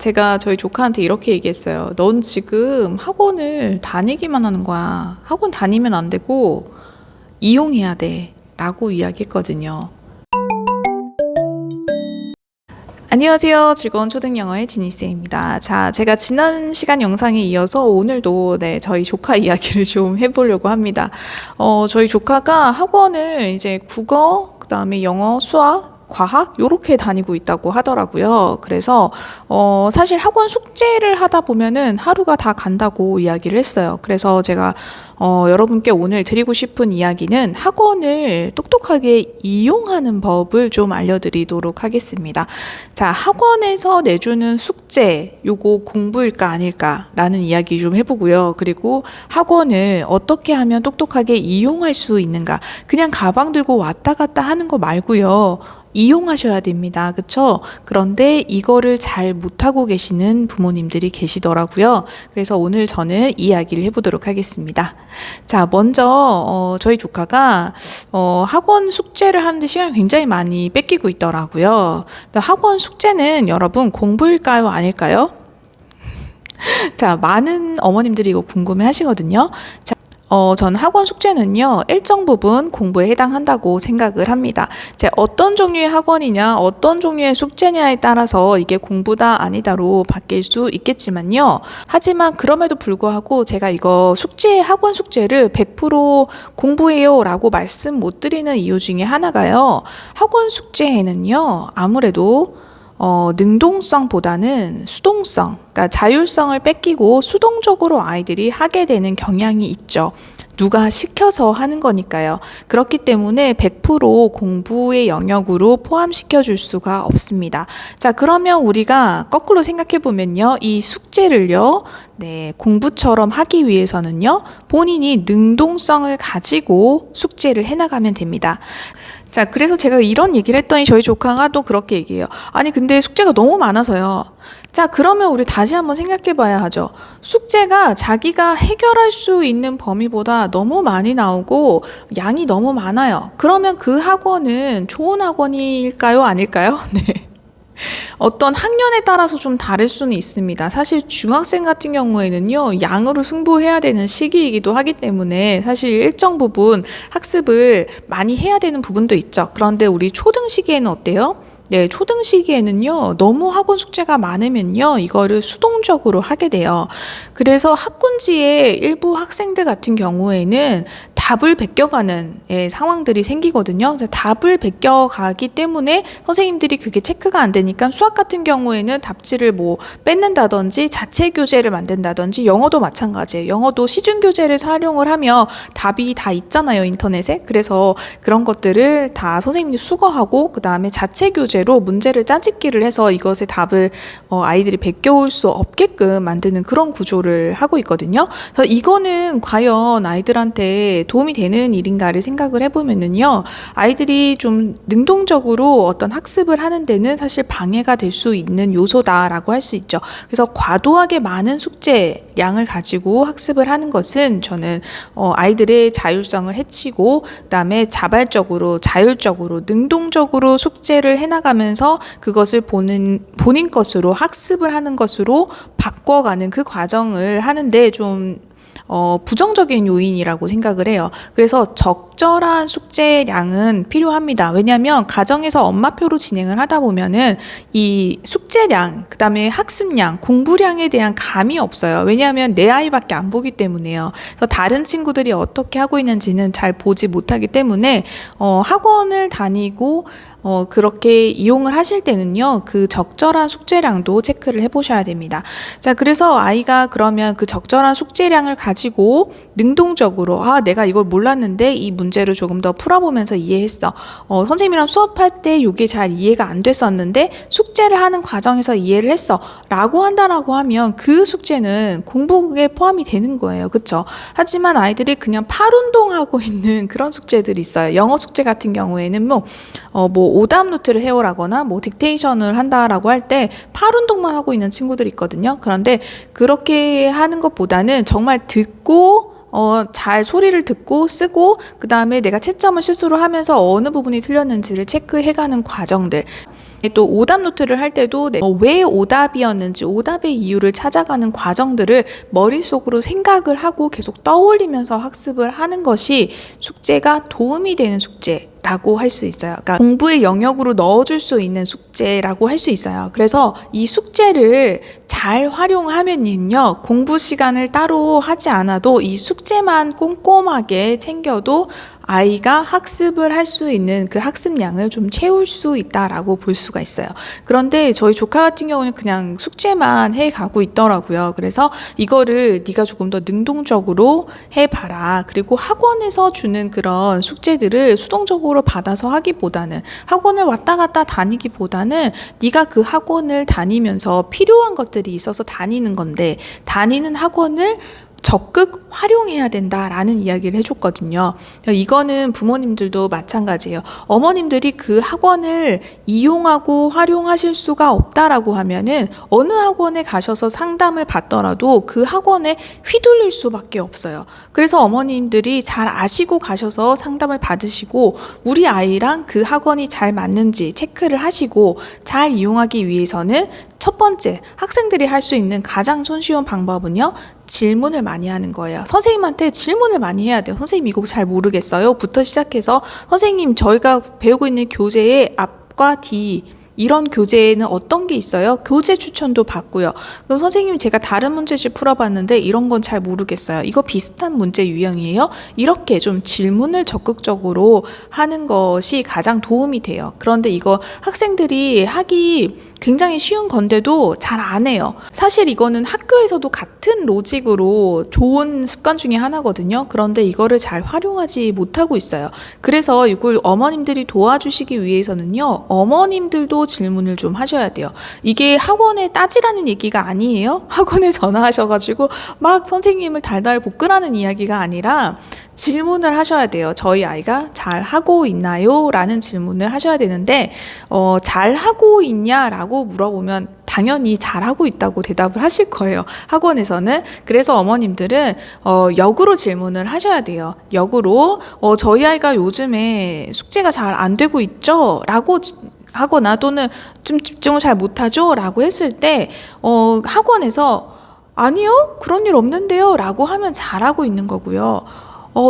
제가 저희 조카한테 이렇게 얘기했어요. 넌 지금 학원을 다니기만 하는 거야. 학원 다니면 안 되고 이용해야 돼. 라고 이야기했거든요. 안녕하세요. 즐거운 초등영어의 지니쌤입니다. 자, 제가 지난 시간 영상에 이어서 오늘도 저희 조카 이야기를 좀 해보려고 합니다. 저희 조카가 학원을 이제 국어, 그 다음에 영어, 수학, 과학 요렇게 다니고 있다고 하더라고요. 그래서 사실 학원 숙제를 하다 보면은 하루가 다 간다고 이야기를 했어요. 그래서 제가 여러분께 오늘 드리고 싶은 이야기는 학원을 똑똑하게 이용하는 법을 좀 알려드리도록 하겠습니다. 자, 학원에서 내주는 숙제 요거 공부일까 아닐까 라는 이야기 좀 해보고요. 그리고 학원을 어떻게 하면 똑똑하게 이용할 수 있는가, 그냥 가방 들고 왔다 갔다 하는 거 말고요. 이용하셔야 됩니다. 그쵸? 그런데 이거를 잘 못하고 계시는 부모님들이 계시더라고요. 그래서 오늘 저는 이야기를 해보도록 하겠습니다. 자, 먼저 저희 조카가 학원 숙제를 하는데 시간이 굉장히 많이 뺏기고 있더라고요. 학원 숙제는 여러분 공부일까요? 아닐까요? 자, 많은 어머님들이 이거 궁금해 하시거든요. 자, 저는 학원 숙제는요, 일정 부분 공부에 해당한다고 생각을 합니다. 제 어떤 종류의 학원이냐, 어떤 종류의 숙제냐에 따라서 이게 공부다 아니다로 바뀔 수 있겠지만요. 하지만 그럼에도 불구하고 제가 이거 학원 숙제를 100% 공부해요 라고 말씀 못 드리는 이유 중에 하나가요. 학원 숙제에는요, 아무래도 능동성보다는 수동성, 그러니까 자율성을 뺏기고 수동적으로 아이들이 하게 되는 경향이 있죠. 누가 시켜서 하는 거니까요. 그렇기 때문에 100% 공부의 영역으로 포함시켜 줄 수가 없습니다. 자, 그러면 우리가 거꾸로 생각해 보면요. 이 숙제를요, 공부처럼 하기 위해서는요, 본인이 능동성을 가지고 숙제를 해나가면 됩니다. 자, 그래서 제가 이런 얘기를 했더니 저희 조카가 또 그렇게 얘기해요. 아니, 근데 숙제가 너무 많아서요. 자, 그러면 우리 다시 한번 생각해 봐야 하죠. 숙제가 자기가 해결할 수 있는 범위보다 너무 많이 나오고 양이 너무 많아요. 그러면 그 학원은 좋은 학원일까요? 아닐까요? 네. 어떤 학년에 따라서 좀 다를 수는 있습니다. 사실 중학생 같은 경우에는요, 양으로 승부해야 되는 시기이기도 하기 때문에 사실 일정 부분 학습을 많이 해야 되는 부분도 있죠. 그런데 우리 초등 시기에는 어때요? 네, 초등 시기에는요, 너무 학원 숙제가 많으면요, 이거를 수동적으로 하게 돼요. 그래서 학군지의 일부 학생들 같은 경우에는 답을 베껴가는 상황들이 생기거든요. 그래서 답을 베껴가기 때문에 선생님들이 그게 체크가 안 되니까 수학 같은 경우에는 답지를 뺏는다든지 자체 교재를 만든다든지, 영어도 마찬가지예요. 영어도 시중 교재를 활용을 하며 답이 다 있잖아요, 인터넷에. 그래서 그런 것들을 다 선생님이 수거하고 그 다음에 자체 교재로 문제를 짜집기를 해서 이것의 답을 아이들이 베껴올 수 없게끔 만드는 그런 구조를 하고 있거든요. 그래서 이거는 과연 아이들한테 도움이 되는 일인가를 생각을 해보면은요, 아이들이 좀 능동적으로 어떤 학습을 하는 데는 사실 방해가 될 수 있는 요소다라고 할 수 있죠. 그래서 과도하게 많은 숙제량을 가지고 학습을 하는 것은 저는 아이들의 자율성을 해치고, 그다음에 자발적으로, 자율적으로, 능동적으로 숙제를 해나가면서 그것을 본인 것으로 학습을 하는 것으로 바꿔가는 그 과정을 하는데 좀 부정적인 요인이라고 생각을 해요. 그래서 적절한 숙제량은 필요합니다. 왜냐하면 가정에서 엄마표로 진행을 하다 보면은 이 숙제량, 그 다음에 학습량, 공부량에 대한 감이 없어요. 왜냐하면 내 아이밖에 안 보기 때문에요. 그래서 다른 친구들이 어떻게 하고 있는지는 잘 보지 못하기 때문에 학원을 다니고 그렇게 이용을 하실 때는요, 그 적절한 숙제량도 체크를 해보셔야 됩니다. 자, 그래서 아이가 그러면 그 적절한 숙제량을 가지고 능동적으로, 내가 이걸 몰랐는데 이 문제를 조금 더 풀어보면서 이해했어. 선생님이랑 수업할 때 이게 잘 이해가 안 됐었는데 숙제를 하는 과정에서 이해를 했어. 라고 한다라고 하면 그 숙제는 공부에 포함이 되는 거예요. 그쵸? 하지만 아이들이 그냥 팔 운동하고 있는 그런 숙제들이 있어요. 영어 숙제 같은 경우에는 오답 노트를 해오라거나 딕테이션을 한다라고 할 때 팔 운동만 하고 있는 친구들이 있거든요. 그런데 그렇게 하는 것보다는 정말 듣고 잘 소리를 듣고 쓰고, 그 다음에 내가 채점을 스스로 하면서 어느 부분이 틀렸는지를 체크해가는 과정들, 또 오답 노트를 할 때도 왜 오답이었는지 오답의 이유를 찾아가는 과정들을 머릿속으로 생각을 하고 계속 떠올리면서 학습을 하는 것이 숙제가 도움이 되는 숙제라고 할 수 있어요. 그러니까 공부의 영역으로 넣어줄 수 있는 숙제라고 할 수 있어요. 그래서 이 숙제를 잘 활용하면요, 공부 시간을 따로 하지 않아도 이 숙제만 꼼꼼하게 챙겨도 아이가 학습을 할 수 있는 그 학습량을 좀 채울 수 있다라고 볼 수가 있어요. 그런데 저희 조카 같은 경우는 그냥 숙제만 해가고 있더라고요. 그래서 이거를 네가 조금 더 능동적으로 해봐라. 그리고 학원에서 주는 그런 숙제들을 수동적으로 받아서 하기보다는, 학원을 왔다 갔다 다니기보다는 네가 그 학원을 다니면서 필요한 것들이 있어서 다니는 건데, 다니는 학원을 적극 활용해야 된다라는 이야기를 해줬거든요. 이거는 부모님들도 마찬가지예요. 어머님들이 그 학원을 이용하고 활용하실 수가 없다라고 하면은 어느 학원에 가셔서 상담을 받더라도 그 학원에 휘둘릴 수밖에 없어요. 그래서 어머님들이 잘 아시고 가셔서 상담을 받으시고 우리 아이랑 그 학원이 잘 맞는지 체크를 하시고 잘 이용하기 위해서는 첫 번째, 학생들이 할 수 있는 가장 손쉬운 방법은요, 질문을 많이 하는 거예요. 선생님한테 질문을 많이 해야 돼요. 선생님 이거 잘 모르겠어요 부터 시작해서, 선생님 저희가 배우고 있는 교재의 앞과 뒤 이런 교재에는 어떤 게 있어요? 교재 추천도 받고요. 그럼 선생님 제가 다른 문제집 풀어봤는데 이런 건 잘 모르겠어요. 이거 비슷한 문제 유형이에요? 이렇게 좀 질문을 적극적으로 하는 것이 가장 도움이 돼요. 그런데 이거 학생들이 하기 굉장히 쉬운 건데도 잘 안 해요. 사실 이거는 학교에서도 같은 로직으로 좋은 습관 중에 하나거든요. 그런데 이거를 잘 활용하지 못하고 있어요. 그래서 이걸 어머님들이 도와주시기 위해서는요, 어머님들도 질문을 좀 하셔야 돼요. 이게 학원에 따지라는 얘기가 아니에요. 학원에 전화하셔가지고 막 선생님을 달달 볶으라는 이야기가 아니라 질문을 하셔야 돼요. 저희 아이가 잘 하고 있나요? 라는 질문을 하셔야 되는데, 잘 하고 있냐라고 물어보면 당연히 잘하고 있다고 대답을 하실 거예요. 학원에서는. 그래서 어머님들은 역으로 질문을 하셔야 돼요. 역으로 저희 아이가 요즘에 숙제가 잘 안 되고 있죠? 라고 하거나 또는 좀 집중을 잘 못하죠? 라고 했을 때 학원에서 아니요? 그런 일 없는데요? 라고 하면 잘하고 있는 거고요.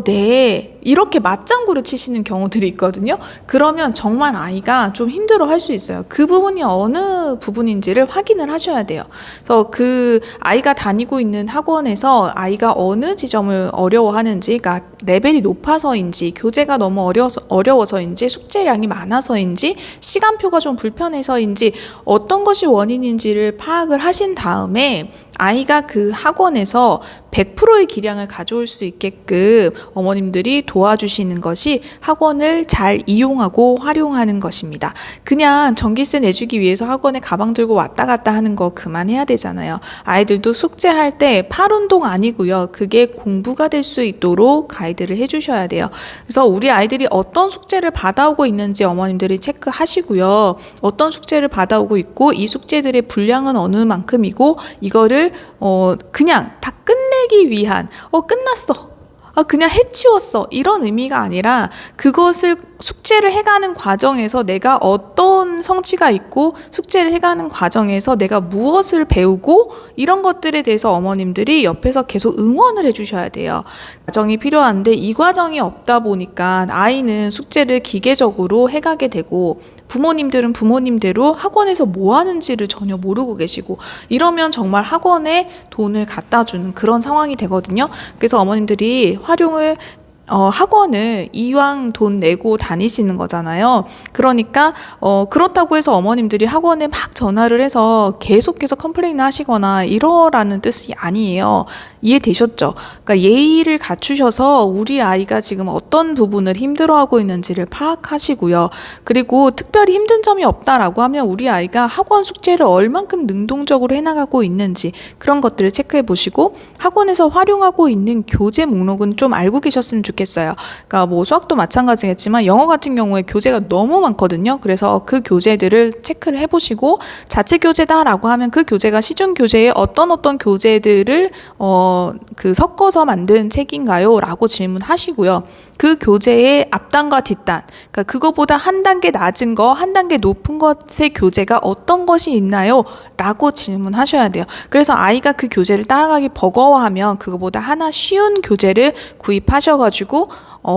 네. 이렇게 맞장구를 치시는 경우들이 있거든요. 그러면 정말 아이가 좀 힘들어 할 수 있어요. 그 부분이 어느 부분인지를 확인을 하셔야 돼요. 그래서 그 아이가 다니고 있는 학원에서 아이가 어느 지점을 어려워하는지, 그러니까 레벨이 높아서인지, 교재가 너무 어려워서인지, 숙제량이 많아서인지, 시간표가 좀 불편해서인지, 어떤 것이 원인인지를 파악을 하신 다음에 아이가 그 학원에서 100%의 기량을 가져올 수 있게끔 어머님들이 도와주시는 것이 학원을 잘 이용하고 활용하는 것입니다. 그냥 전기세 내주기 위해서 학원에 가방 들고 왔다 갔다 하는 거 그만해야 되잖아요. 아이들도 숙제할 때 팔운동 아니고요. 그게 공부가 될 수 있도록 가이드를 해주셔야 돼요. 그래서 우리 아이들이 어떤 숙제를 받아오고 있는지 어머님들이 체크하시고요. 어떤 숙제를 받아오고 있고 이 숙제들의 분량은 어느 만큼이고 이거를 그냥 다 끝내기 위한 끝났어. 그냥 해치웠어. 이런 의미가 아니라 그것을 숙제를 해가는 과정에서 내가 어떤 성취가 있고 숙제를 해가는 과정에서 내가 무엇을 배우고 이런 것들에 대해서 어머님들이 옆에서 계속 응원을 해주셔야 돼요. 과정이 필요한데 이 과정이 없다 보니까 아이는 숙제를 기계적으로 해가게 되고 부모님들은 부모님대로 학원에서 뭐 하는지를 전혀 모르고 계시고 이러면 정말 학원에 돈을 갖다 주는 그런 상황이 되거든요. 그래서 어머님들이 학원을 이왕 돈 내고 다니시는 거잖아요. 그러니까 그렇다고 해서 어머님들이 학원에 막 전화를 해서 계속해서 컴플레인을 하시거나 이러라는 뜻이 아니에요. 이해되셨죠? 그러니까 예의를 갖추셔서 우리 아이가 지금 어떤 부분을 힘들어하고 있는지를 파악하시고요. 그리고 특별히 힘든 점이 없다라고 하면 우리 아이가 학원 숙제를 얼만큼 능동적으로 해나가고 있는지 그런 것들을 체크해 보시고 학원에서 활용하고 있는 교재 목록은 좀 알고 계셨으면 좋겠어요. 좋겠어요. 그러니까 뭐 수학도 마찬가지겠지만 영어 같은 경우에 교재가 너무 많거든요. 그래서 그 교재들을 체크를 해보시고 자체 교재다라고 하면 그 교재가 시중 교재에 어떤 교재들을 섞어서 만든 책인가요? 라고 질문하시고요. 그 교재의 앞단과 뒷단, 그러니까 그거보다 한 단계 낮은 거, 한 단계 높은 것의 교재가 어떤 것이 있나요? 라고 질문하셔야 돼요. 그래서 아이가 그 교재를 따라가기 버거워하면 그거보다 하나 쉬운 교재를 구입하셔가지고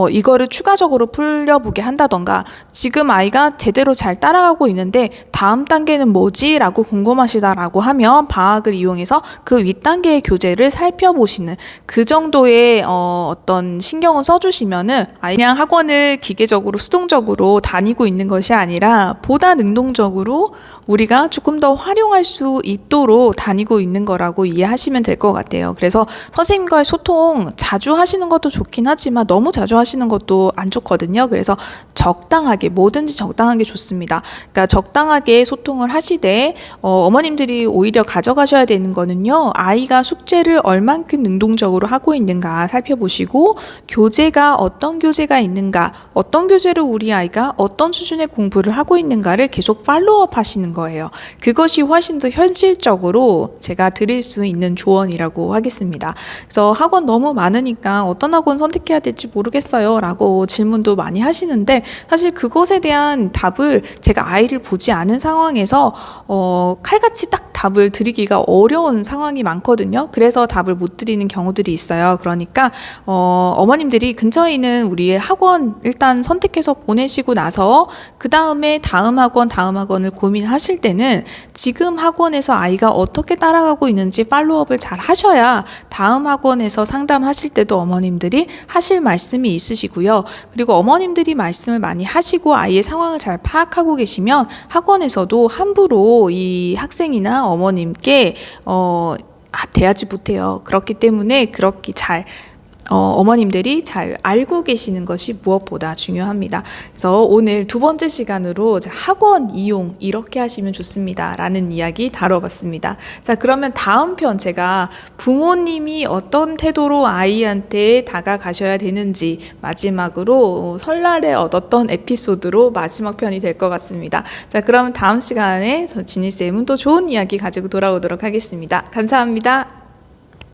이거를 추가적으로 풀려보게 한다던가, 지금 아이가 제대로 잘 따라가고 있는데 다음 단계는 뭐지? 라고 궁금하시다라고 하면 방학을 이용해서 그 윗단계의 교재를 살펴보시는 그 정도의 어떤 신경을 써주시면은 그냥 학원을 기계적으로 수동적으로 다니고 있는 것이 아니라 보다 능동적으로 우리가 조금 더 활용할 수 있도록 다니고 있는 거라고 이해하시면 될 것 같아요. 그래서 선생님과의 소통 자주 하시는 것도 좋긴 하지만 너무 자주 하시는 것도 안 좋거든요. 그래서 적당하게, 뭐든지 적당한 게 좋습니다. 그러니까 적당하게 소통을 하시되 어머님들이 오히려 가져가셔야 되는 거는요, 아이가 숙제를 얼만큼 능동적으로 하고 있는가 살펴보시고, 교재가 어떤 교재가 있는가, 어떤 교재를 우리 아이가 어떤 수준의 공부를 하고 있는가를 계속 팔로우업 하시는 거예요. 그것이 훨씬 더 현실적으로 제가 드릴 수 있는 조언이라고 하겠습니다. 그래서 학원 너무 많으니까 어떤 학원 선택해야 될지 모르겠어요 라고 질문도 많이 하시는데, 사실 그것에 대한 답을 제가 아이를 보지 않은 상황에서 칼같이 딱 답을 드리기가 어려운 상황이 많거든요. 그래서 답을 못 드리는 경우들이 있어요. 그러니까 어머님들이 근처에 있는 우리의 학원 일단 선택해서 보내시고 나서 그 다음에 다음 학원을 고민하실 때는 지금 학원에서 아이가 어떻게 따라가고 있는지 팔로우업을 잘 하셔야 다음 학원에서 상담하실 때도 어머님들이 하실 말씀이 있으시고요. 그리고 어머님들이 말씀을 많이 하시고 아이의 상황을 잘 파악하고 계시면 학원에서도 함부로 이 학생이나 어머님께 대하지 못해요. 그렇기 때문에 그렇게 잘 어머님들이 잘 알고 계시는 것이 무엇보다 중요합니다. 그래서 오늘 두 번째 시간으로 학원 이용 이렇게 하시면 좋습니다 라는 이야기 다뤄봤습니다. 자, 그러면 다음 편 제가 부모님이 어떤 태도로 아이한테 다가가셔야 되는지 마지막으로 설날에 얻었던 에피소드로 마지막 편이 될 것 같습니다. 자, 그러면 다음 시간에 저 지니쌤은 또 좋은 이야기 가지고 돌아오도록 하겠습니다. 감사합니다.